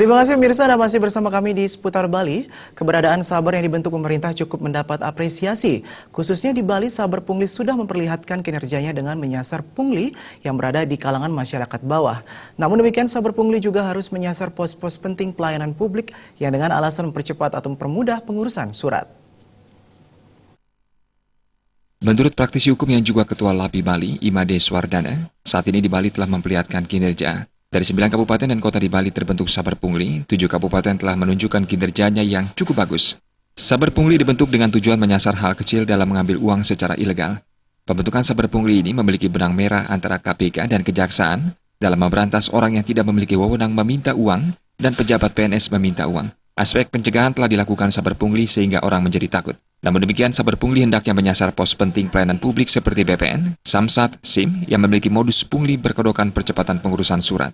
Terima kasih pemirsa, Anda masih bersama kami di Seputar Bali. Keberadaan Saber yang dibentuk pemerintah cukup mendapat apresiasi. Khususnya di Bali, Saber Pungli sudah memperlihatkan kinerjanya dengan menyasar pungli yang berada di kalangan masyarakat bawah. Namun demikian, Saber Pungli juga harus menyasar pos-pos penting pelayanan publik yang dengan alasan mempercepat atau mempermudah pengurusan surat. Menurut praktisi hukum yang juga Ketua LAPI Bali, Imade Swardana, saat ini di Bali telah memperlihatkan kinerja. Dari 9 kabupaten dan kota di Bali terbentuk Saber Pungli, 7 kabupaten telah menunjukkan kinerjanya yang cukup bagus. Saber Pungli dibentuk dengan tujuan menyasar hal kecil dalam mengambil uang secara ilegal. Pembentukan Saber Pungli ini memiliki benang merah antara KPK dan Kejaksaan dalam memberantas orang yang tidak memiliki wewenang meminta uang dan pejabat PNS meminta uang. Aspek pencegahan telah dilakukan Saber Pungli sehingga orang menjadi takut. Namun demikian, Saber Pungli hendaknya menyasar pos penting pelayanan publik seperti BPN, Samsat, SIM yang memiliki modus pungli berkedokan percepatan pengurusan surat.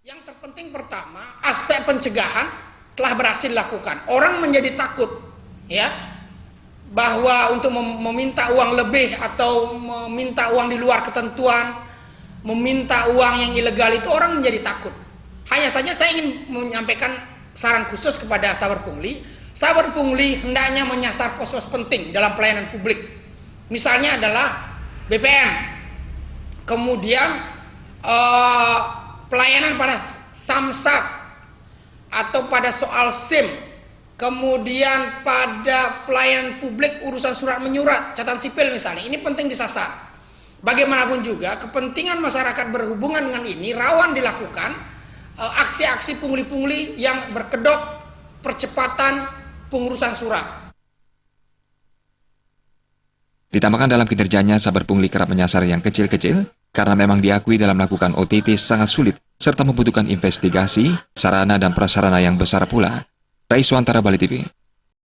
Yang terpenting pertama, aspek pencegahan telah berhasil dilakukan. Orang menjadi takut, ya, bahwa untuk meminta uang lebih atau meminta uang di luar ketentuan, meminta uang yang ilegal itu orang menjadi takut. Hanya saja saya ingin menyampaikan saran khusus kepada Saber Pungli. Saber Pungli hendaknya menyasar pos-pos penting dalam pelayanan publik. Misalnya adalah BPN, kemudian pelayanan pada Samsat atau pada soal SIM, kemudian pada pelayanan publik urusan surat menyurat, catatan sipil misalnya, ini penting disasar. Bagaimanapun juga kepentingan masyarakat berhubungan dengan ini rawan dilakukan aksi-aksi pungli-pungli yang berkedok percepatan pengurusan surat. Ditambahkan dalam kinerjanya, Saber Pungli kerap menyasar yang kecil-kecil karena memang diakui dalam melakukan OTT sangat sulit serta membutuhkan investigasi, sarana dan prasarana yang besar pula. Rai Suantara, Bali TV.